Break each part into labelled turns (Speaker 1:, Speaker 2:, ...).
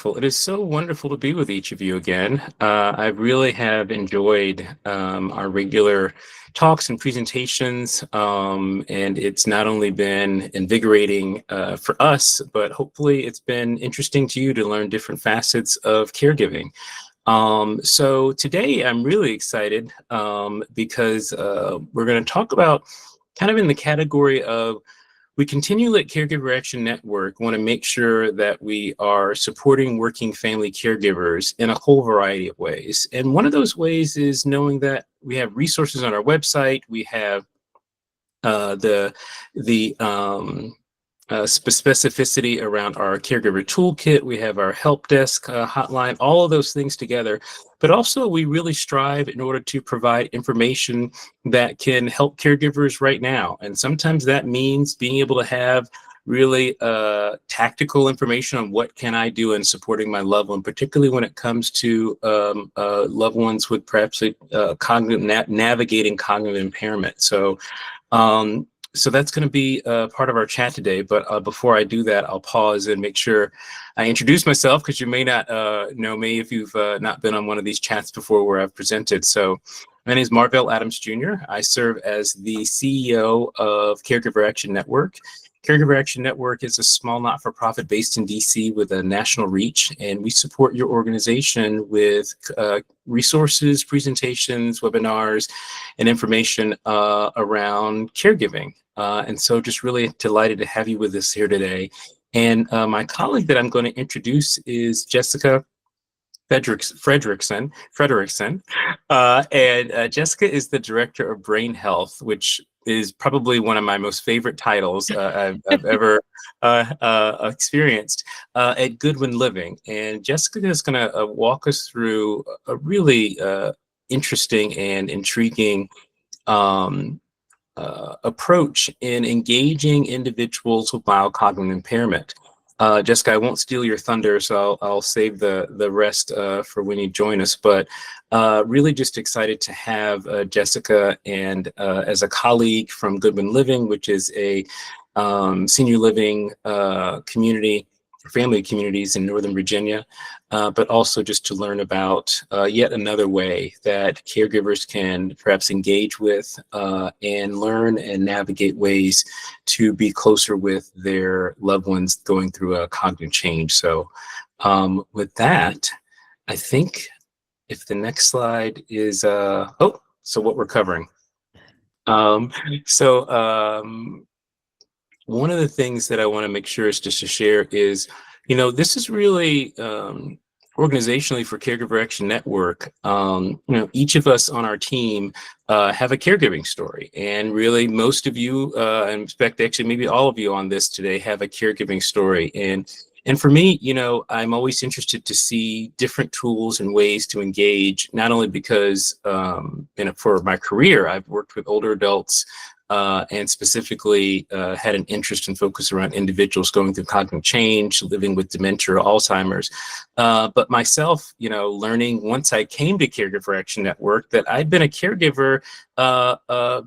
Speaker 1: It is so wonderful to be with each of you again. I really have enjoyed our regular talks and presentations, and it's not only been invigorating for us, but hopefully it's been interesting to you to learn different facets of caregiving. So today I'm really excited because we're going to talk about kind of in the category of we continually at Caregiver Action Network want to make sure that we are supporting working family caregivers in a whole variety of ways. And one of those ways is knowing that we have resources on our website. We have the specificity around our caregiver toolkit. We have our help desk hotline, all of those things together. But also we really strive in order to provide information that can help caregivers right now. And sometimes that means being able to have really tactical information on what can I do in supporting my loved one, particularly when it comes to loved ones with perhaps navigating cognitive impairment. So that's going to be part of our chat today. But before I do that, I'll pause and make sure I introduce myself, because you may not know me if you've not been on one of these chats before where I've presented. So my name is Marvell Adams Jr. I serve as the CEO of Caregiver Action Network. Caregiver Action Network is a small not-for-profit based in DC with a national reach, and we support your organization with resources, presentations, webinars, and information around caregiving. And so just really delighted to have you with us here today. And my colleague that I'm going to introduce is Jessica Frederickson. And Jessica is the Director of Brain Health, which is probably one of my most favorite titles I've ever experienced at Goodwin Living. And Jessica is going to walk us through a really interesting and intriguing approach in engaging individuals with mild cognitive impairment. Jessica, I won't steal your thunder, so I'll save the rest for when you join us. But really just excited to have Jessica and as a colleague from Goodwin Living, which is a senior living community, family communities in Northern Virginia, but also just to learn about yet another way that caregivers can perhaps engage with and learn and navigate ways to be closer with their loved ones going through a cognitive change. So with that, I think if the next slide is, so what we're covering. Um, so one of the things that I want to make sure is just to share is, this is really organizationally for Caregiver Action Network. Each of us on our team have a caregiving story, and really most of you, and in fact, actually maybe all of you on this today have a caregiving story. And for me, I'm always interested to see different tools and ways to engage, not only because for my career, I've worked with older adults and specifically had an interest and focus around individuals going through cognitive change, living with dementia or Alzheimer's. But myself, learning once I came to Caregiver Action Network that I'd been a caregiver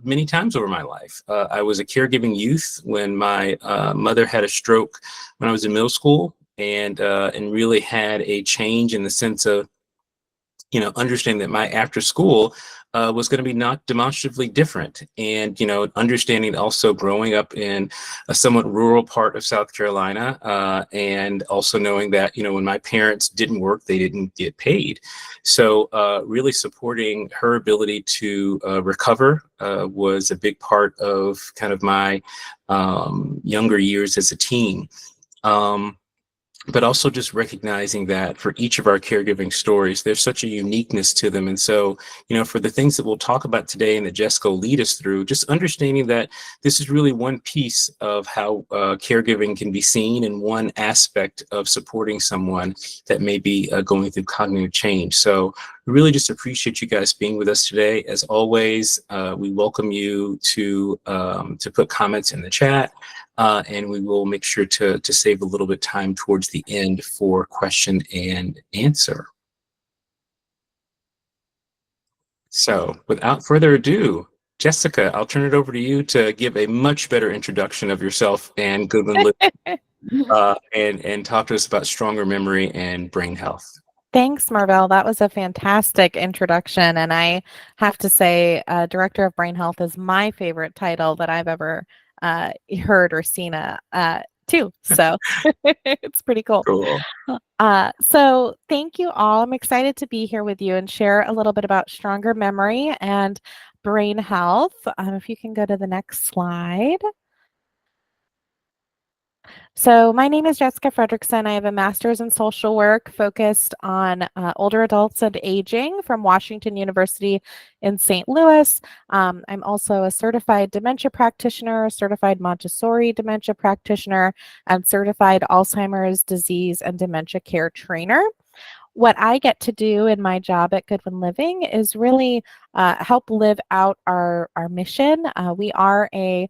Speaker 1: many times over my life. I was a caregiving youth when my mother had a stroke when I was in middle school, and really had a change in the sense of understanding that my after school was going to be not demonstrably different. And, understanding also growing up in a somewhat rural part of South Carolina, and also knowing that, when my parents didn't work, they didn't get paid. So really supporting her ability to recover was a big part of kind of my younger years as a teen. But also just recognizing that for each of our caregiving stories, there's such a uniqueness to them. And so, for the things that we'll talk about today and that Jessica will lead us through, just understanding that this is really one piece of how caregiving can be seen, and one aspect of supporting someone that may be going through cognitive change. So we really just appreciate you guys being with us today. As always, we welcome you to put comments in the chat. And we will make sure to save a little bit of time towards the end for question and answer. So without further ado, Jessica, I'll turn it over to you to give a much better introduction of yourself and Goodwin, and talk to us about stronger memory and brain health.
Speaker 2: Thanks, Marvell. That was a fantastic introduction. And I have to say, Director of Brain Health is my favorite title that I've ever heard or seen too. So it's pretty cool.
Speaker 1: Cool.
Speaker 2: So thank you all. I'm excited to be here with you and share a little bit about stronger memory and brain health. If you can go to the next slide. So my name is Jessica Frederickson. I have a master's in social work focused on older adults and aging from Washington University in St. Louis. I'm also a certified dementia practitioner, certified Montessori dementia practitioner, and certified Alzheimer's disease and dementia care trainer. What I get to do in my job at Goodwin Living is really help live out our mission. We are a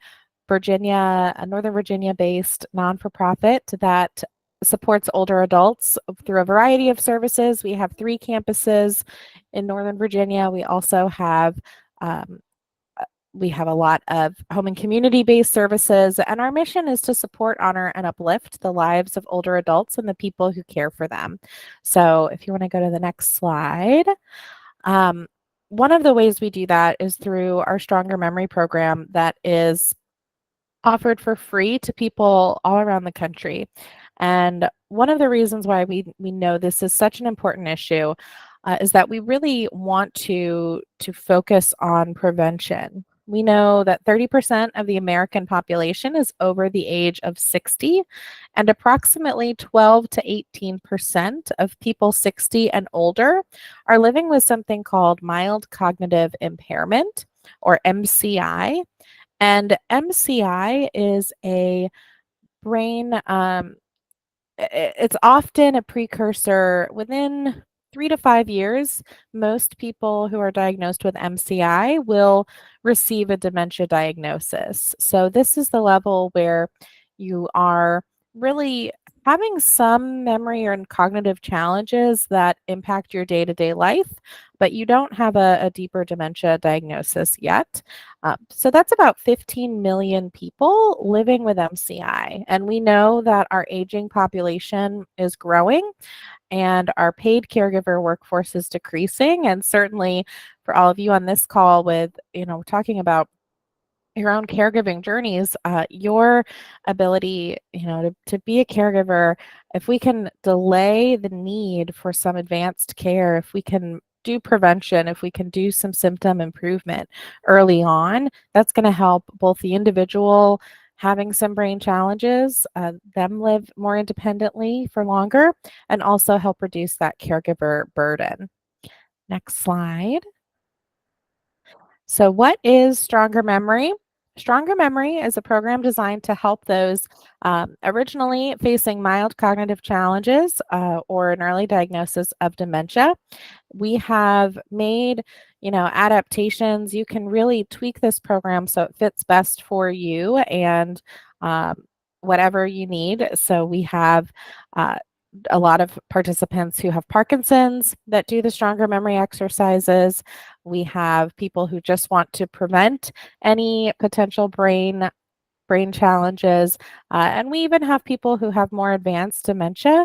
Speaker 2: Northern Virginia based non-for-profit that supports older adults through a variety of services. We have 3 campuses in Northern Virginia. We also have a lot of home and community-based services, and our mission is to support, honor, and uplift the lives of older adults and the people who care for them. So if you want to go to the next slide. One of the ways we do that is through our Stronger Memory program that is offered for free to people all around the country. And one of the reasons why we know this is such an important issue is that we really want to focus on prevention. We know that 30% of the American population is over the age of 60, and approximately 12 to 18% of people 60 and older are living with something called mild cognitive impairment, or MCI. And MCI is a brain, it's often a precursor within 3 to 5 years. Most people who are diagnosed with MCI will receive a dementia diagnosis. So this is the level where you are really having some memory or cognitive challenges that impact your day-to-day life, but you don't have a deeper dementia diagnosis yet. So that's about 15 million people living with MCI. And we know that our aging population is growing and our paid caregiver workforce is decreasing. And certainly for all of you on this call with, talking about your own caregiving journeys, your ability, to be a caregiver, if we can delay the need for some advanced care, if we can do prevention, if we can do some symptom improvement early on, that's going to help both the individual having some brain challenges, them live more independently for longer, and also help reduce that caregiver burden. Next slide. So what is Stronger Memory? Stronger Memory is a program designed to help those originally facing mild cognitive challenges or an early diagnosis of dementia. We have made, adaptations. You can really tweak this program so it fits best for you and whatever you need. So we have a lot of participants who have Parkinson's that do the Stronger Memory exercises. We have people who just want to prevent any potential brain challenges. And we even have people who have more advanced dementia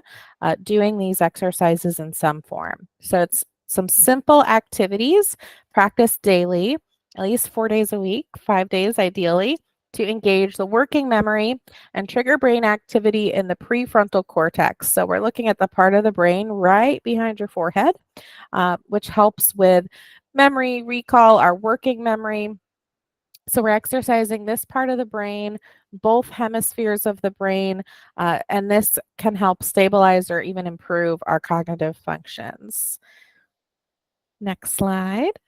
Speaker 2: doing these exercises in some form. So it's some simple activities practiced daily, at least 4 days a week, 5 days ideally, to engage the working memory and trigger brain activity in the prefrontal cortex. So we're looking at the part of the brain right behind your forehead, which helps with memory, recall, our working memory. So we're exercising this part of the brain, both hemispheres of the brain, and this can help stabilize or even improve our cognitive functions. Next slide.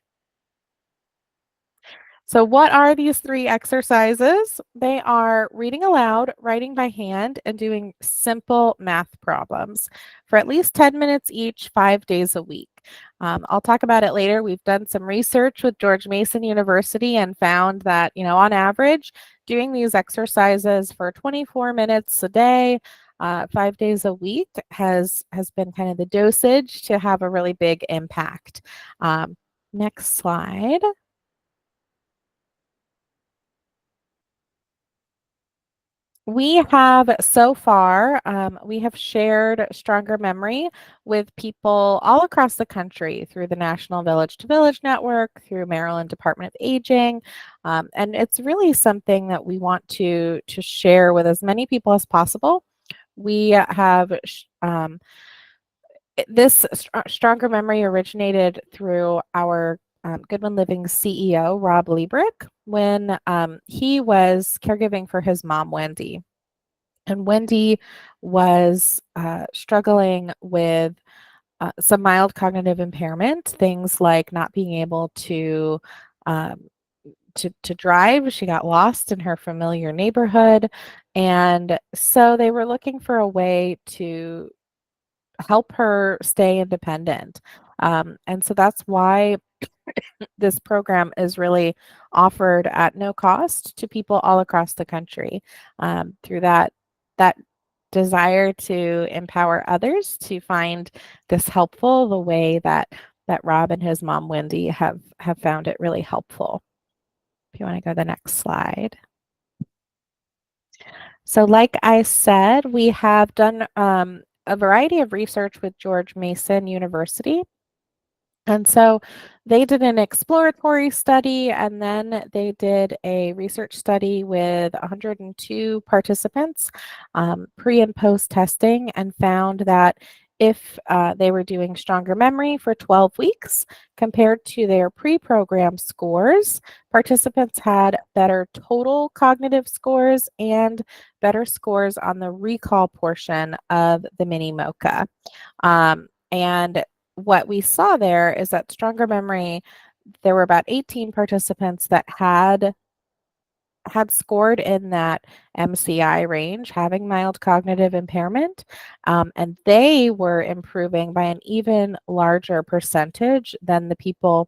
Speaker 2: So what are these 3 exercises? They are reading aloud, writing by hand, and doing simple math problems for at least 10 minutes each, 5 days a week. I'll talk about it later. We've done some research with George Mason University and found that, on average, doing these exercises for 24 minutes a day, 5 days a week has been kind of the dosage to have a really big impact. Next slide. We have so far, we have shared Stronger Memory with people all across the country through the National Village to Village Network, through Maryland Department of Aging, and it's really something that we want to share with as many people as possible. We have this Stronger Memory originated through our Goodwin Living CEO, Rob Liebrick, when he was caregiving for his mom, Wendy. And Wendy was struggling with some mild cognitive impairment, things like not being able um, to drive. She got lost in her familiar neighborhood, and so they were looking for a way to help her stay independent. And so that's why this program is really offered at no cost to people all across the country, through that desire to empower others to find this helpful the way that Rob and his mom Wendy have found it really helpful. If you want to go to the next slide. So like I said, we have done a variety of research with George Mason University. And so they did an exploratory study, and then they did a research study with 102 participants, pre and post testing, and found that if they were doing Stronger Memory for 12 weeks compared to their pre-program scores, participants had better total cognitive scores and better scores on the recall portion of the mini MOCA. And what we saw there is that Stronger Memory, there were about 18 participants that had scored in that MCI range, having mild cognitive impairment, and they were improving by an even larger percentage than the people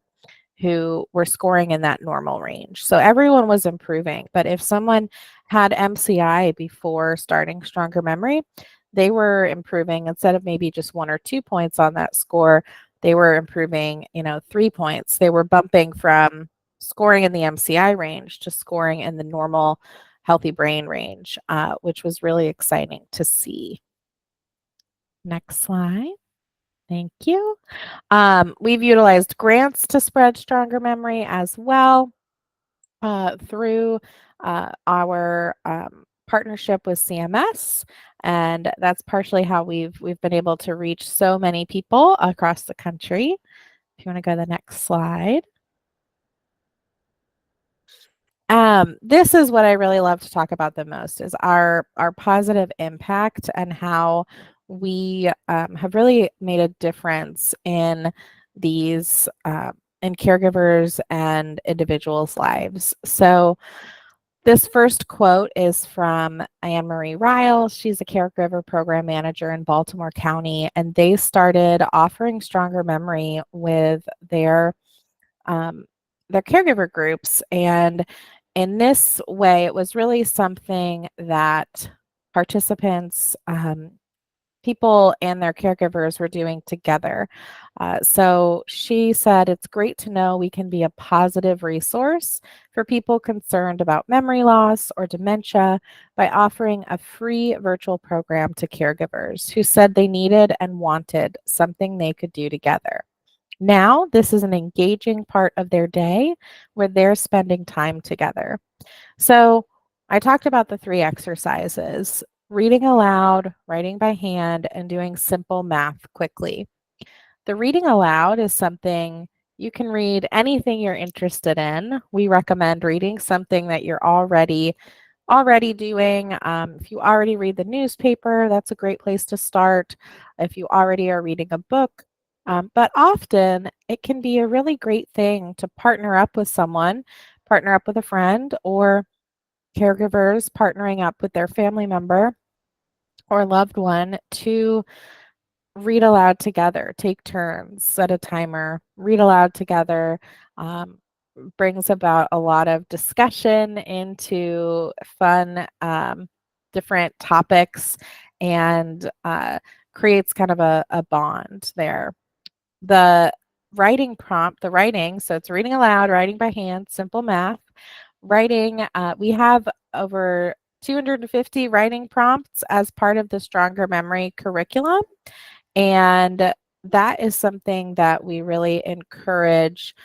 Speaker 2: who were scoring in that normal range. So everyone was improving. But if someone had MCI before starting Stronger Memory, they were improving instead of maybe just 1 or 2 points on that score, they were improving, 3 points. They were bumping from scoring in the MCI range to scoring in the normal healthy brain range, which was really exciting to see. Next slide. Thank you. We've utilized grants to spread Stronger Memory as well, through our partnership with CMS, and that's partially how we've been able to reach so many people across the country. If you want to go to the next slide. This is what I really love to talk about the most, is our positive impact and how we have really made a difference in these in caregivers and individuals' lives. So this first quote is from Anne Marie Ryle. She's a caregiver program manager in Baltimore County, and they started offering Stronger Memory with their caregiver groups. And in this way, it was really something that participants, people and their caregivers were doing together. So she said, it's great to know we can be a positive resource for people concerned about memory loss or dementia by offering a free virtual program to caregivers who said they needed and wanted something they could do together. Now, this is an engaging part of their day where they're spending time together. So I talked about the 3 exercises: reading aloud, writing by hand, and doing simple math quickly. The reading aloud is something you can read anything you're interested in. We recommend reading something that you're already doing. If you already read the newspaper, that's a great place to start. If you already are reading a book, but often it can be a really great thing to partner up with someone, partner up with a friend, or caregivers partnering up with their family member or loved one to read aloud together. Take turns, set a timer, read aloud together. Brings about a lot of discussion into fun, different topics, and creates kind of a bond there. The writing prompt, so it's reading aloud, writing by hand, simple math. Writing, we have over 250 writing prompts as part of the Stronger Memory curriculum. And that is something that we really encourage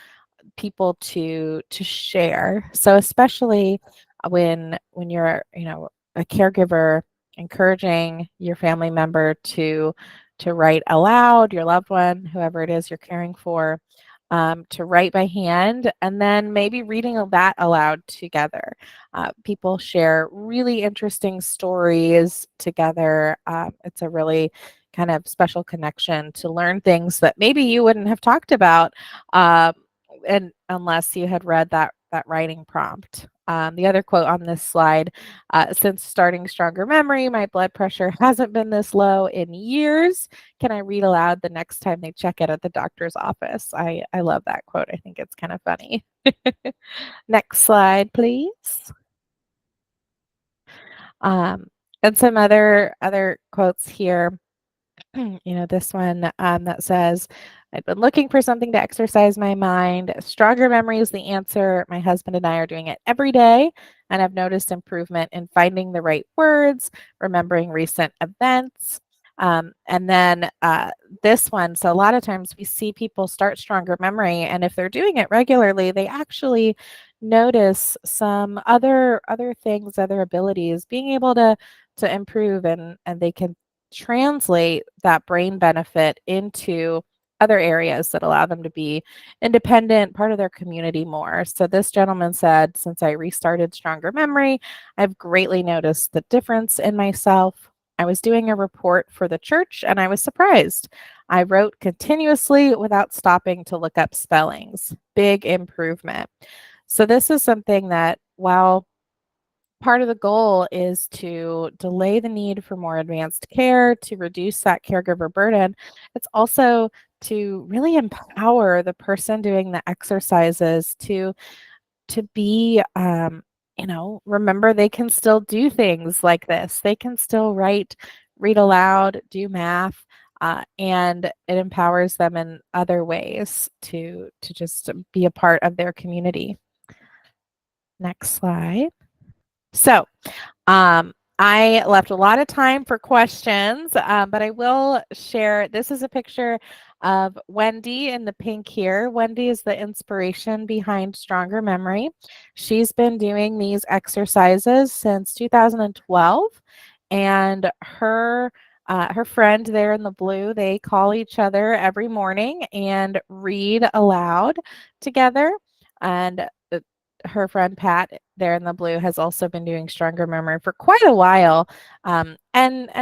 Speaker 2: people to share. So especially when you're, a caregiver, encouraging your family member to write aloud, your loved one, whoever it is you're caring for, to write by hand, and then maybe reading that aloud together. People share really interesting stories together. It's a really kind of special connection to learn things that maybe you wouldn't have talked about, and unless you had read that writing prompt. The other quote on this slide: since starting Stronger Memory, my blood pressure hasn't been this low in years. Can I read aloud the next time they check it at the doctor's office? I love that quote. I think it's kind of funny. Next slide, please. And some other quotes here. This one that says, I've been looking for something to exercise my mind. Stronger Memory is the answer. My husband and I are doing it every day, and I've noticed improvement in finding the right words, remembering recent events. And then this one, so a lot of times we see people start Stronger Memory, and if they're doing it regularly, they actually notice some other things, other abilities, being able to improve, and they can translate that brain benefit into other areas that allow them to be independent, part of their community more. So this gentleman said, since I restarted Stronger Memory, I've greatly noticed the difference in myself. I was doing a report for the church and I was surprised. I wrote continuously without stopping to look up spellings. Big improvement. So this is something that, while part of the goal is to delay the need for more advanced care, to reduce that caregiver burden, it's also to really empower the person doing the exercises to be, remember they can still do things like this. They can still read aloud, do math, and it empowers them in other ways to just be a part of their community. Next slide. So, I left a lot of time for questions, but I will share. This is a picture of Wendy in the pink here. Wendy is the inspiration behind Stronger Memory. She's been doing these exercises since 2012, and her friend there in the blue, they call each other every morning and read aloud together. And her friend Pat there in the blue has also been doing Stronger Memory for quite a while. And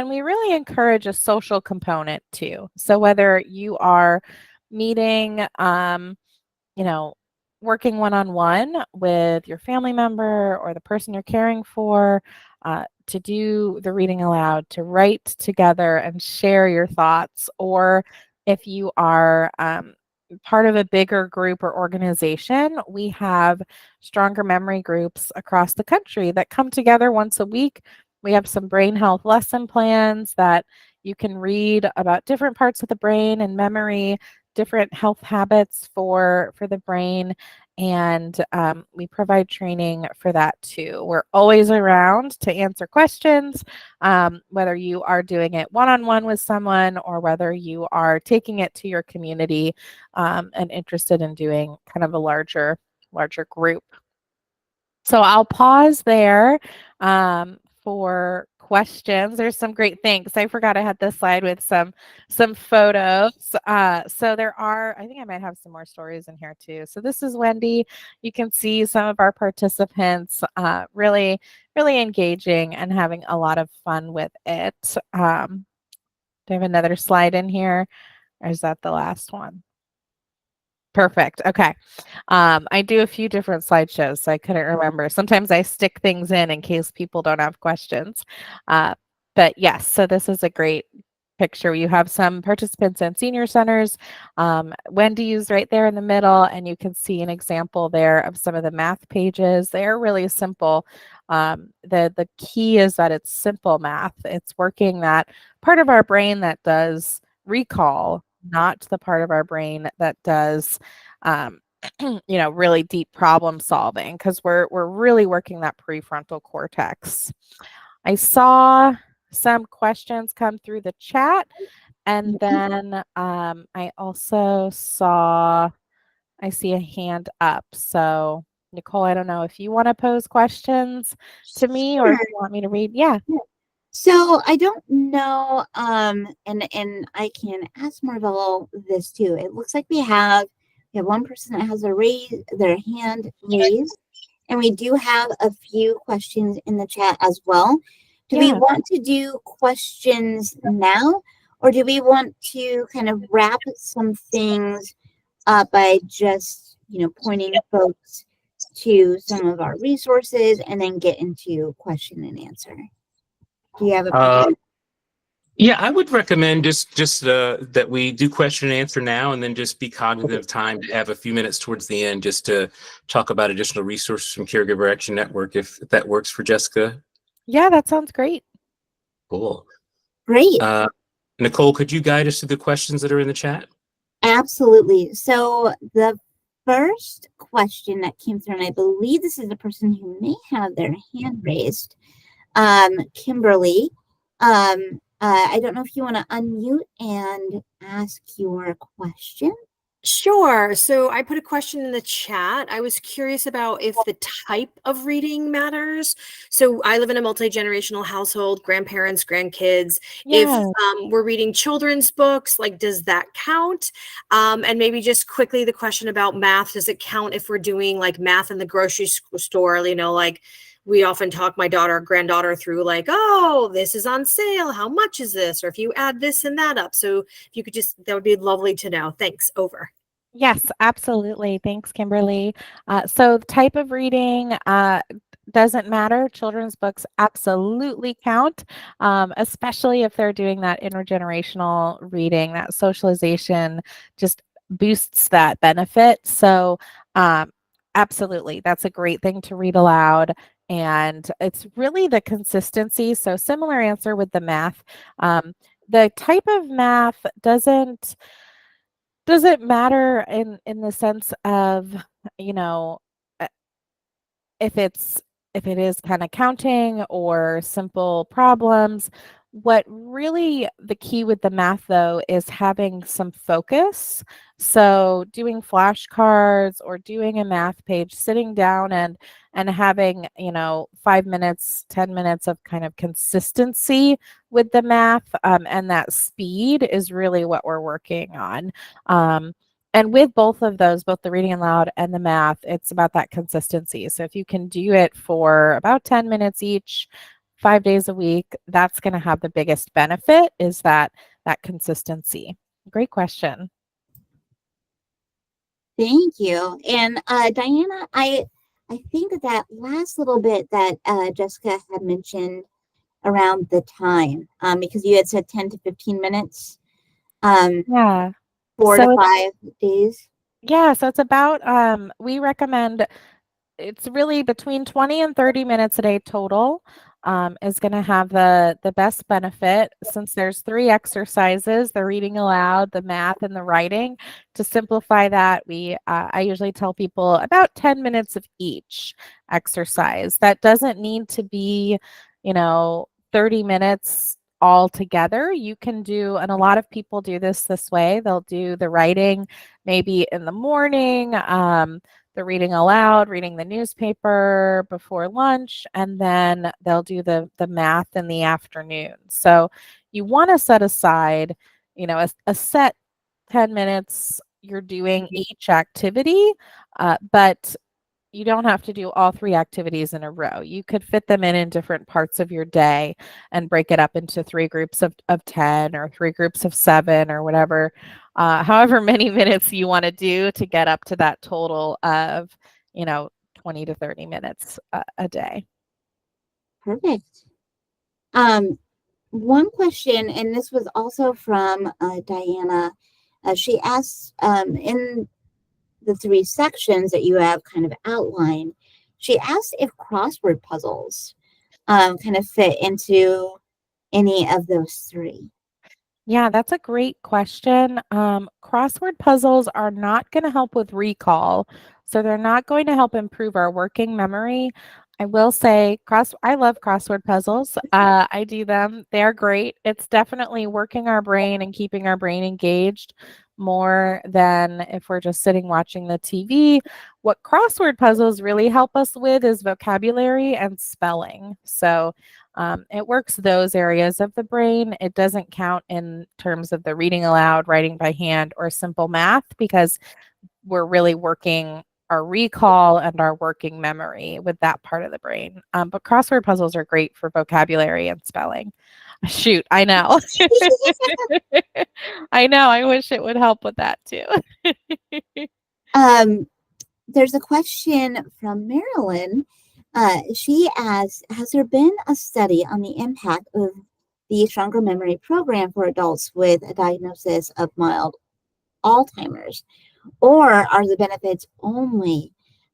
Speaker 2: we really encourage a social component too. So whether you are meeting, working one-on-one with your family member or the person you're caring for, to do the reading aloud, to write together and share your thoughts, or if you are part of a bigger group or organization, we have Stronger Memory groups across the country that come together once a week. We have some brain health lesson plans that you can read about different parts of the brain and memory, different health habits for the brain, and we provide training for that too. We're always around to answer questions, whether you are doing it one-on-one with someone or whether you are taking it to your community, and interested in doing kind of a larger group. So I'll pause there for questions. There's some great things. I forgot I had this slide with some photos. So there are, I think I might have some more stories in here too. So this is Wendy. You can see some of our participants really engaging and having a lot of fun with it. Do I have another slide in here, or is that the last one? Perfect. Okay. I do a few different slideshows, so I couldn't remember. Sometimes I stick things in case people don't have questions. But yes, so this is a great picture. You have some participants in senior centers. Wendy's right there in the middle, and you can see an example there of some of the math pages. They're really simple. The key is that it's simple math. It's working that part of our brain that does recall, not the part of our brain that does really deep problem solving, because we're really working that prefrontal cortex. I saw some questions come through the chat, and then I also I see a hand up. So Nicole, I don't know if you want to pose questions to me or if
Speaker 3: Sure.
Speaker 2: you want me to read. Yeah.
Speaker 3: So I don't know, and I can ask Marvel this too. It looks like we have one person that has their hand raised, and we do have a few questions in the chat as well. Do we
Speaker 2: Yeah.
Speaker 3: want to do questions now, or do we want to kind of wrap some things up by just pointing folks to some of our resources and then get into question and answer? Do you have a preference?
Speaker 1: Yeah, I would recommend just that we do question and answer now, and then just be cognizant of time to have a few minutes towards the end just to talk about additional resources from Caregiver Action Network, if that works for Jessica.
Speaker 2: Yeah, that sounds great.
Speaker 1: Cool.
Speaker 3: Great.
Speaker 1: Nicole, could you guide us through the questions that are in the chat?
Speaker 3: Absolutely. So the first question that came through, and I believe this is the person who may have their hand raised, Kimberly. I don't know if you want to unmute and ask your question.
Speaker 4: Sure. So I put a question in the chat. I was curious about if the type of reading matters. So I live in a multi-generational household, grandparents, grandkids. If
Speaker 2: Yeah.
Speaker 4: we're reading children's books, like, does that count? And maybe just quickly the question about math, does it count if we're doing like math in the grocery store? Like we often talk my granddaughter through like, oh, this is on sale. How much is this? Or if you add this and that up. So if you could that would be lovely to know. Thanks. Over.
Speaker 2: Yes, absolutely. Thanks, Kimberly. So the type of reading doesn't matter. Children's books absolutely count, especially if they're doing that intergenerational reading. That socialization just boosts that benefit. So absolutely, that's a great thing to read aloud. And it's really the consistency. So similar answer with the math. The type of math doesn't matter in the sense of, you know, uh, if it is kind of counting or simple problems. What really the key with the math though is having some focus. So doing flashcards or doing a math page, sitting down and having, 5 minutes, 10 minutes of kind of consistency with the math, and that speed is really what we're working on. And with both of those, both the reading aloud and the math, it's about that consistency. So if you can do it for about 10 minutes each, 5 days a week, that's going to have the biggest benefit, is that consistency. Great question.
Speaker 3: Thank you. And Diana, I think that last little bit that Jessica had mentioned around the time, because you had said 10 to 15 minutes,
Speaker 2: Yeah.
Speaker 3: 4 to 5 days.
Speaker 2: Yeah, so it's about we recommend it's really between 20 and 30 minutes a day total, is going to have the best benefit, since there's 3 exercises: the reading aloud, the math, and the writing. To simplify that, I usually tell people about 10 minutes of each exercise. That doesn't need to be 30 minutes all together. You can do, and a lot of people do this way, they'll do the writing maybe in the morning, the reading aloud, reading the newspaper before lunch, and then they'll do the math in the afternoon. So you want to set aside, a set 10 minutes you're doing each activity, but you don't have to do all 3 activities in a row. You could fit them in different parts of your day and break it up into 3 groups of 10 or 3 groups of 7 or whatever, however many minutes you want to do to get up to that total of, 20 to 30 minutes a day.
Speaker 3: Perfect. One question, and this was also from Diana. She asked, in the 3 sections that you have kind of outlined, she asked if crossword puzzles kind of fit into any of those 3.
Speaker 2: Yeah, that's a great question. Crossword puzzles are not going to help with recall, so they're not going to help improve our working memory. I will say, I love crossword puzzles. I do them. They're great. It's definitely working our brain and keeping our brain engaged more than if we're just sitting watching the TV. What crossword puzzles really help us with is vocabulary and spelling. So it works those areas of the brain. It doesn't count in terms of the reading aloud, writing by hand, or simple math because we're really working our recall and our working memory with that part of the brain. But crossword puzzles are great for vocabulary and spelling. Shoot, I know. I know. I wish it would help with that too.
Speaker 3: Um, there's a question from Marilyn. She asks, has there been a study on the impact of the Stronger Memory program for adults with a diagnosis of mild Alzheimer's, or are the benefits only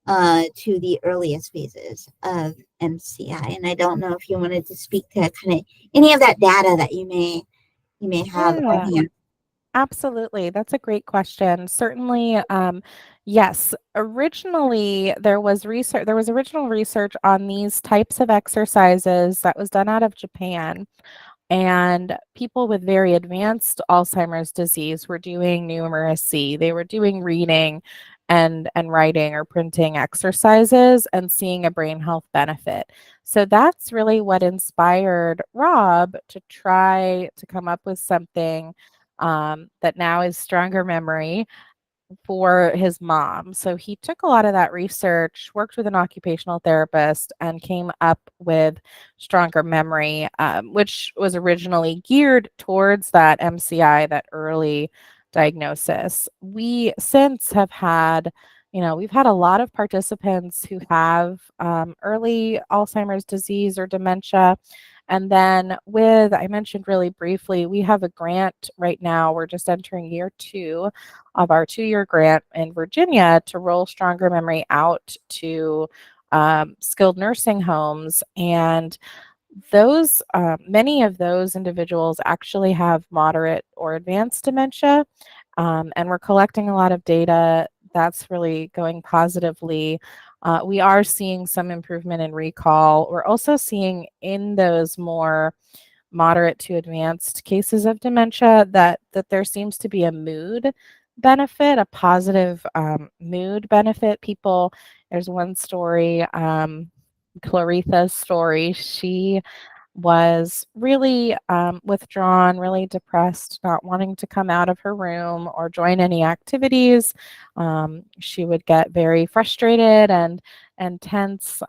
Speaker 3: to the earliest phases of MCI? And I don't know if you wanted to speak to kind of any of that data that you may have on
Speaker 2: Yeah.
Speaker 3: hand.
Speaker 2: Absolutely. That's a great question. Certainly, yes. Originally, there was original research on these types of exercises that was done out of Japan. And people with very advanced Alzheimer's disease were doing numeracy. They were doing reading and writing or printing exercises and seeing a brain health benefit. So that's really what inspired Rob to try to come up with something that now is Stronger Memory for his mom. So he took a lot of that research, worked with an occupational therapist, and came up with Stronger Memory, which was originally geared towards that MCI, that early diagnosis. We since have had, we've had a lot of participants who have early Alzheimer's disease or dementia. And then I mentioned really briefly, we have a grant right now. We're just entering year 2 of our 2-year grant in Virginia to roll Stronger Memory out to skilled nursing homes. And those many of those individuals actually have moderate or advanced dementia. And we're collecting a lot of data that's really going positively. We are seeing some improvement in recall. We're also seeing in those more moderate to advanced cases of dementia that there seems to be a mood benefit, a positive mood benefit. There's one story, Claritha's story. She was really withdrawn, really depressed, not wanting to come out of her room or join any activities. She would get very frustrated and tense.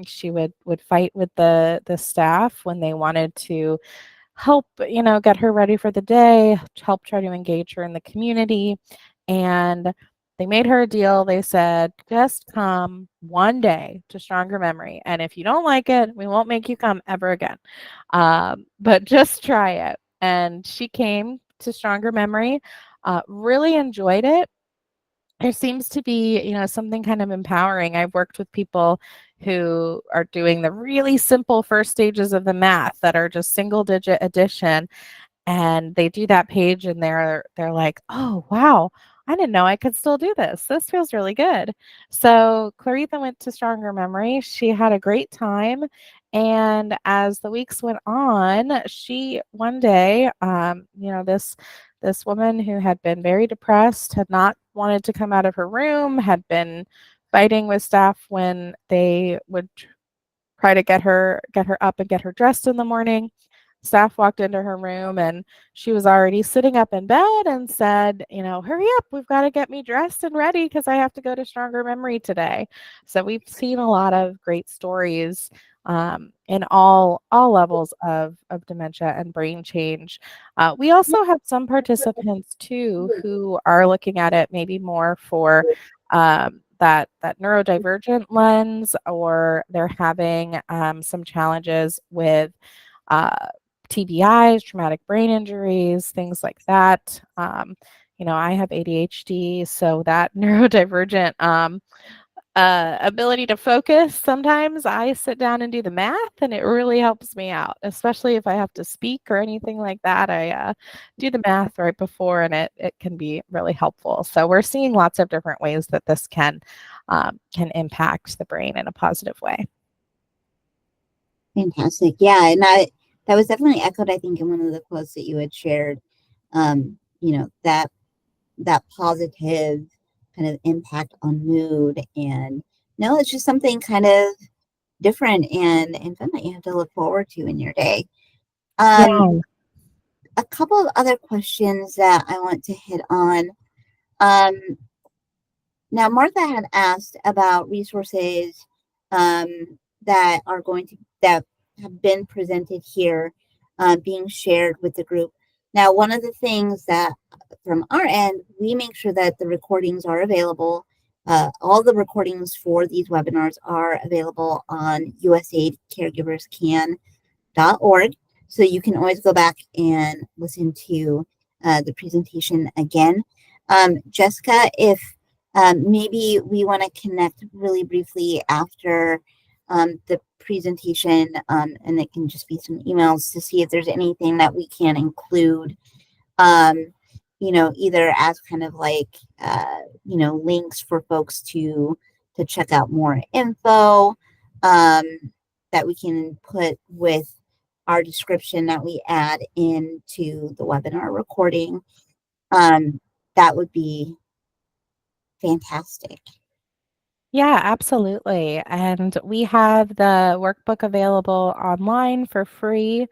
Speaker 2: She would fight with the staff when they wanted to help, get her ready for the day, help try to engage her in the community. And they made her a deal. They said, just come one day to Stronger Memory. And if you don't like it, we won't make you come ever again. But just try it. And she came to Stronger Memory, really enjoyed it. There seems to be, something kind of empowering. I've worked with people who are doing the really simple first stages of the math that are just single digit addition, and they do that page and they're like, oh wow, I didn't know I could still do this. This feels really good. So Claritha went to Stronger Memory. She had a great time. And as the weeks went on, she one day, this woman who had been very depressed, had not wanted to come out of her room, had been fighting with staff when they would try to get her up and get her dressed in the morning. Staff walked into her room and she was already sitting up in bed and said, hurry up, we've got to get me dressed and ready because I have to go to Stronger Memory today. So we've seen a lot of great stories in all levels of dementia and brain change. We also have some participants too who are looking at it maybe more for that neurodivergent lens, or they're having some challenges with TBIs, traumatic brain injuries, things like that. I have ADHD, so that neurodivergent ability to focus, sometimes I sit down and do the math, and it really helps me out, especially if I have to speak or anything like that. I do the math right before, and it can be really helpful. So we're seeing lots of different ways that this can impact the brain in a positive way.
Speaker 3: Fantastic. Yeah, and that was definitely echoed, I think, in one of the quotes that you had shared. That positive kind of impact on mood, and no, it's just something kind of different and fun that you have to look forward to in your day.
Speaker 2: Yeah.
Speaker 3: A couple of other questions that I want to hit on. Now, Martha had asked about resources that have been presented here, being shared with the group. Now, one of the things that from our end, we make sure that the recordings are available. All the recordings for these webinars are available on usaidcaregiverscan.org. So you can always go back and listen to the presentation again. Jessica, if maybe we want to connect really briefly after the presentation, and it can just be some emails to see if there's anything that we can include, either as kind of like, links for folks to check out more info that we can put with our description that we add into the webinar recording. That would be fantastic.
Speaker 2: Yeah, absolutely. And we have the workbook available online for free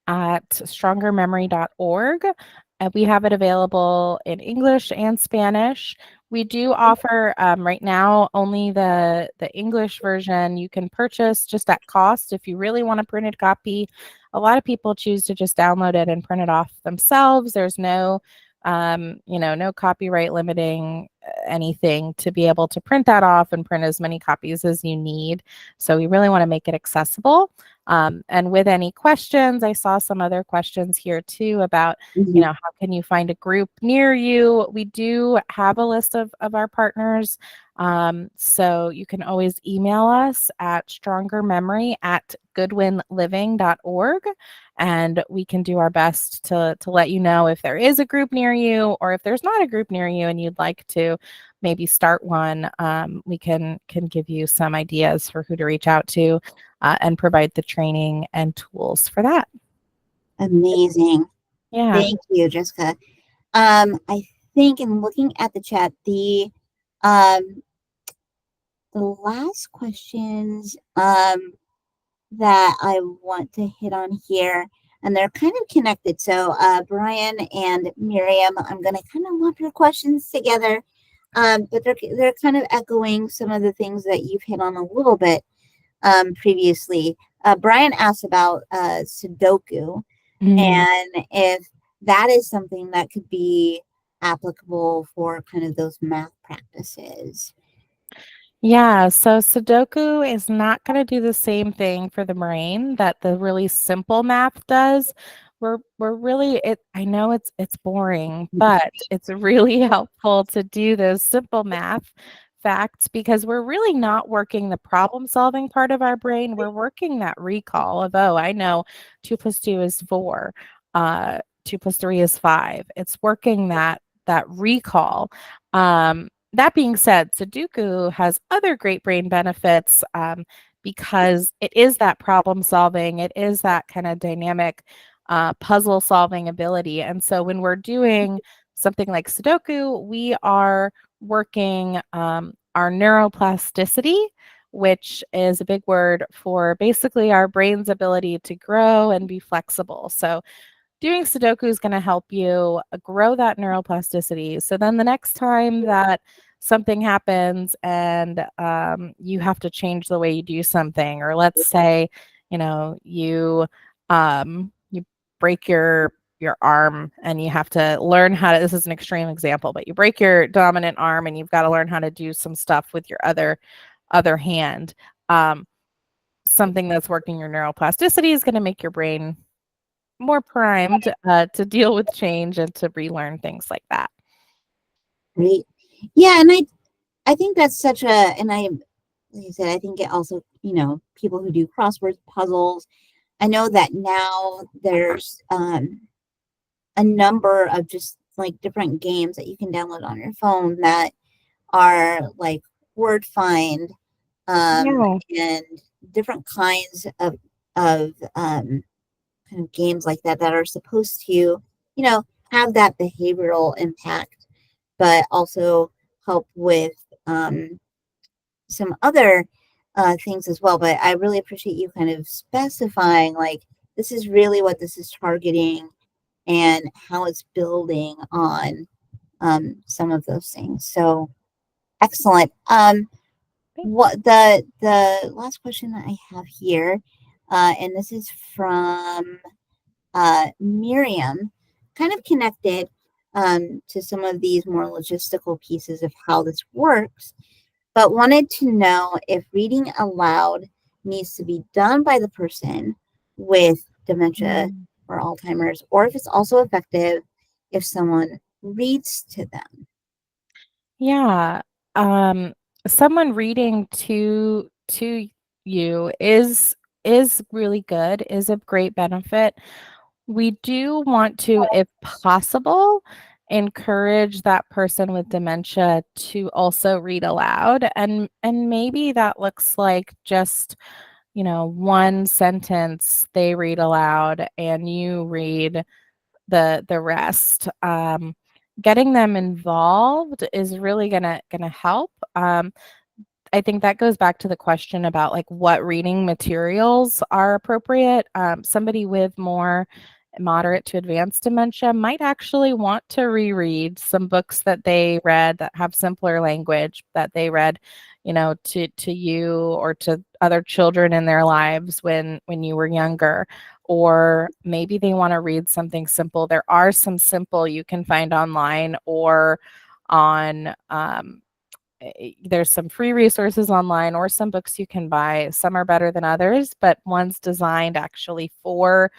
Speaker 2: at strongermemory.org. We have it available in English and Spanish. We do offer right now only the English version you can purchase just at cost. If you really want a printed copy, a lot of people choose to just download it and print it off themselves. There's no no copyright limiting anything to be able to print that off and print as many copies as you need. So we really want to make it accessible. And with any questions, I saw some other questions here too about, how can you find a group near you? We do have a list of our partners. So you can always email us at strongermemory@goodwinliving.org. And we can do our best to let you know if there is a group near you, or if there's not a group near you and you'd like to maybe start one. We can give you some ideas for who to reach out to and provide the training and tools for that.
Speaker 3: Amazing.
Speaker 2: Yeah.
Speaker 3: Thank you, Jessica. I think in looking at the chat, the last questions that I want to hit on here, and they're kind of connected. So Brian and Miriam, I'm going to kind of lump your questions together, but they're kind of echoing some of the things that you've hit on a little bit previously. Brian asked about Sudoku, and if that is something that could be applicable for kind of those math practices.
Speaker 2: Yeah, so Sudoku is not going to do the same thing for the brain that the really simple math does. We're really I know it's boring, but it's really helpful to do those simple math facts because we're really not working the problem solving part of our brain. We're working that recall of, oh, I know 2 + 2 is 4. 2 + 3 is 5. It's working that recall. That being said, Sudoku has other great brain benefits because it is that problem solving. It is that kind of dynamic puzzle solving ability. And so when we're doing something like Sudoku, we are working our neuroplasticity, which is a big word for basically our brain's ability to grow and be flexible. So doing Sudoku is going to help you grow that neuroplasticity. So then the next time that something happens and you have to change the way you do something, or let's say, you break your arm and you have to learn how to, this is an extreme example, but you break your dominant arm and you've got to learn how to do some stuff with your other hand. Something that's working your neuroplasticity is going to make your brain more primed to deal with change and to relearn things like that.
Speaker 3: Great. Yeah, and I think that's such a, and like I said, I think it also, people who do crossword puzzles, I know that now there's a number of just like different games that you can download on your phone that are like word find,
Speaker 2: Yeah.
Speaker 3: and different kinds of kind of games like that that are supposed to, have that behavioral impact, but also help with some other things as well. But I really appreciate you kind of specifying like this is really what this is targeting and how it's building on some of those things. So excellent. What the last question that I have here, and this is from Miriam, kind of connected to some of these more logistical pieces of how this works, but wanted to know if reading aloud needs to be done by the person with dementia or Alzheimer's, or if it's also effective if someone reads to them.
Speaker 2: Yeah. Someone reading to you is really good, is a great benefit. We do want to, if possible, encourage that person with dementia to also read aloud. And maybe that looks like just, one sentence they read aloud and you read the rest. Getting them involved is really gonna help. I think that goes back to the question about like what reading materials are appropriate. Somebody with more moderate to advanced dementia might actually want to reread some books that they read that have simpler language that they read, to you or to other children in their lives when you were younger. Or maybe they want to read something simple. There are some simple you can find online or on there's some free resources online or some books you can buy. Some are better than others, but one's designed actually for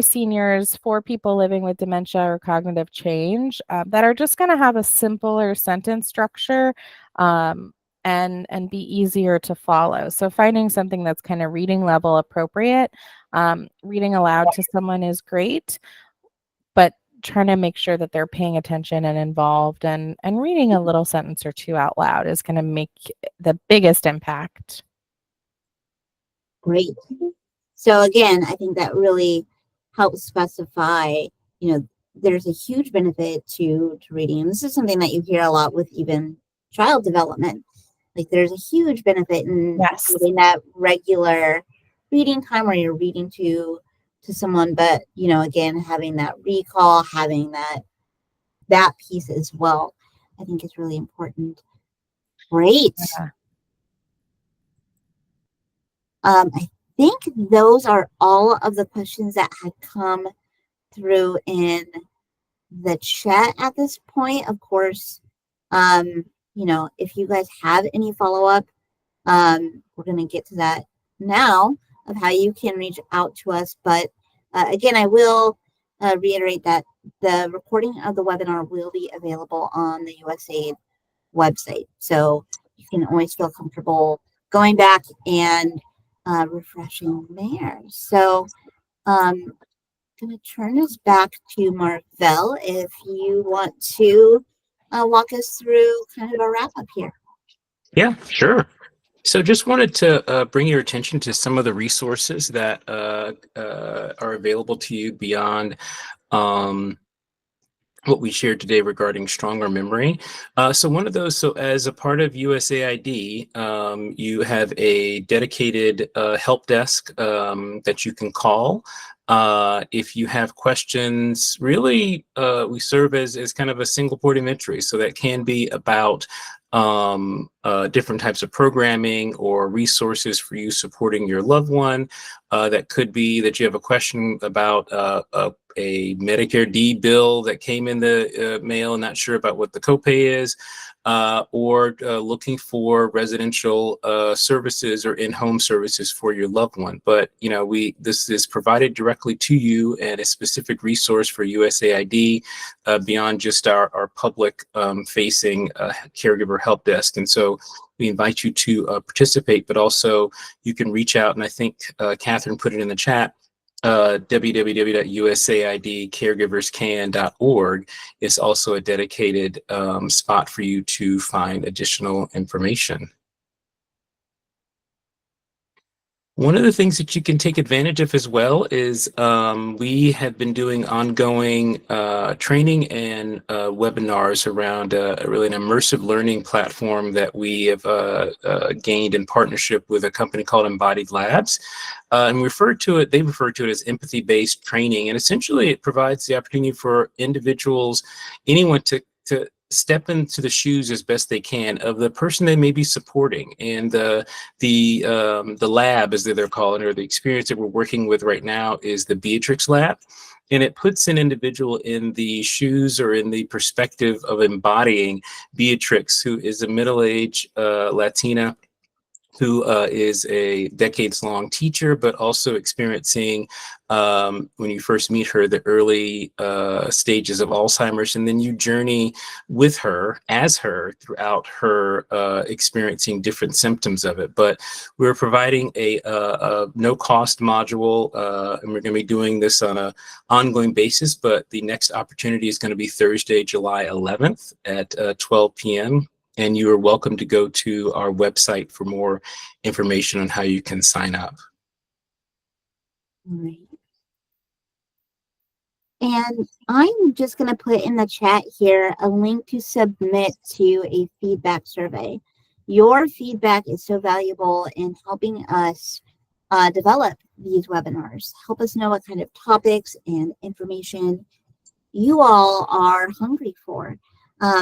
Speaker 2: seniors, for people living with dementia or cognitive change, that are just going to have a simpler sentence structure, and be easier to follow. So finding something that's kind of reading level appropriate, reading aloud to someone is great, but trying to make sure that they're paying attention and involved, and reading a little sentence or two out loud is going to make the biggest impact.
Speaker 3: Great. So again, I think that really helps specify, there's a huge benefit to reading. And this is something that you hear a lot with even child development. Like there's a huge benefit in
Speaker 2: Yes.
Speaker 3: having that regular reading time where you're reading to someone, but again, having that recall, having that piece as well, I think is really important. Great.
Speaker 2: Yeah.
Speaker 3: I think those are all of the questions that had come through in the chat at this point. Of course, if you guys have any follow-up, we're going to get to that now of how you can reach out to us. But again, I will reiterate that the recording of the webinar will be available on the USAID website. So you can always feel comfortable going back and refreshing there. So I'm going to turn us back to Marvell if you want to walk us through kind of a wrap up here.
Speaker 1: Yeah, sure. So just wanted to bring your attention to some of the resources that are available to you beyond what we shared today regarding stronger memory. So one of those, so as a part of USAID, you have a dedicated help desk that you can call. If you have questions, really, we serve as kind of a single port of entry. So that can be about different types of programming or resources for you supporting your loved one. That could be that you have a question about a Medicare D bill that came in the mail and not sure about what the copay is, or looking for residential services or in-home services for your loved one. But this is provided directly to you and a specific resource for USAID beyond just our public facing caregiver help desk. And so we invite you to participate, but also you can reach out, and I think Catherine put it in the chat, www.usaidcaregiverscan.org is also a dedicated spot for you to find additional information. One of the things that you can take advantage of as well is we have been doing ongoing training and webinars around really an immersive learning platform that we have gained in partnership with a company called Embodied Labs. And they refer to it as empathy-based training. And essentially it provides the opportunity for individuals, anyone to step into the shoes as best they can of the person they may be supporting. And the lab, as they're calling it, or the experience that we're working with right now, is the Beatrix Lab. And it puts an individual in the shoes or in the perspective of embodying Beatrix, who is a middle-aged Latina who is a decades-long teacher, but also experiencing, when you first meet her, the early stages of Alzheimer's, and then you journey with her, as her, throughout her experiencing different symptoms of it. But we're providing a no-cost module, and we're going to be doing this on an ongoing basis, but the next opportunity is going to be Thursday, July 11th at 12 p.m., and you are welcome to go to our website for more information on how you can sign up.
Speaker 3: All right. And I'm just going to put in the chat here a link to submit to a feedback survey. Your feedback is so valuable in helping us develop these webinars. Help us know what kind of topics and information you all are hungry for.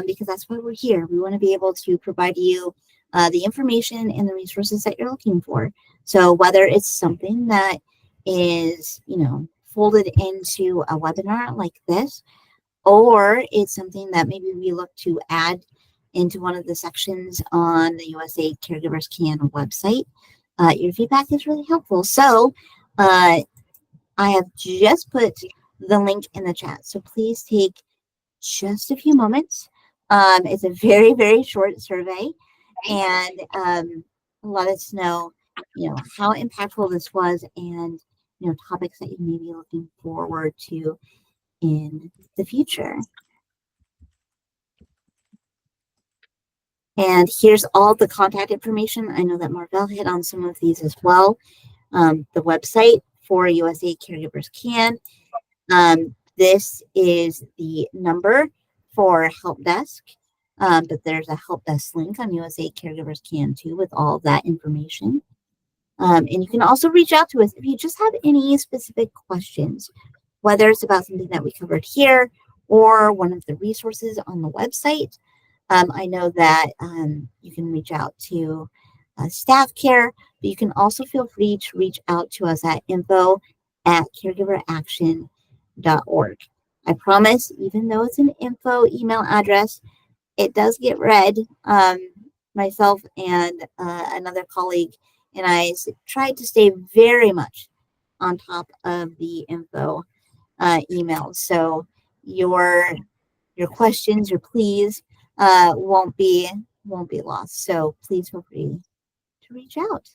Speaker 3: Because that's why we're here. We want to be able to provide you the information and the resources that you're looking for. So whether it's something that is, folded into a webinar like this, or it's something that maybe we look to add into one of the sections on the USA Caregivers Can website, your feedback is really helpful. So I have just put the link in the chat. So please take just a few moments. It's a very, very short survey, and let us know, how impactful this was, and topics that you may be looking forward to in the future. And here's all the contact information. I know that Marvell hit on some of these as well. The website for USA Caregivers Can. This is the number for help desk, but there's a help desk link on USA Caregivers Can too with all of that information. And you can also reach out to us if you just have any specific questions, whether it's about something that we covered here or one of the resources on the website. I know that you can reach out to staff care, but you can also feel free to reach out to us at info@caregiveraction.org. I promise, even though it's an info email address, it does get read. Myself and another colleague and I tried to stay very much on top of the info emails. So your questions, your pleas won't be lost. So please feel free to reach out.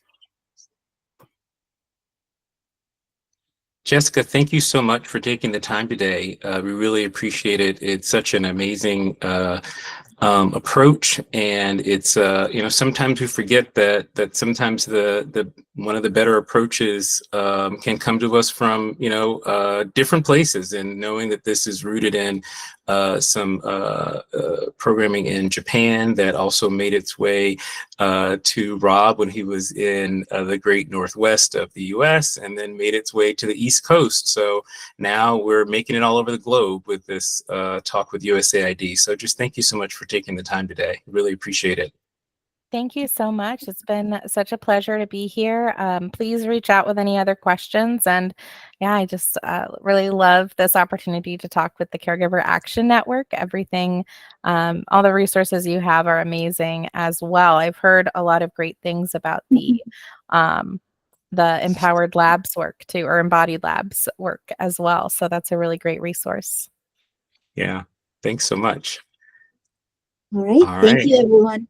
Speaker 1: Jessica, thank you so much for taking the time today. We really appreciate it. It's such an amazing approach, and it's sometimes we forget that sometimes the one of the better approaches can come to us from different places, and knowing that this is rooted in some programming in Japan that also made its way to Rob when he was in the great Northwest of the US, and then made its way to the East Coast. So now we're making it all over the globe with this talk with USAID. So just thank you so much for taking the time today. Really appreciate it.
Speaker 2: Thank you so much. It's been such a pleasure to be here. Please reach out with any other questions. And yeah, I just really love this opportunity to talk with the Caregiver Action Network. Everything, all the resources you have are amazing as well. I've heard a lot of great things about the Empowered Labs work too, or Embodied Labs work as well. So that's a really great resource.
Speaker 1: Yeah, thanks so much.
Speaker 3: All right. Thank you, everyone.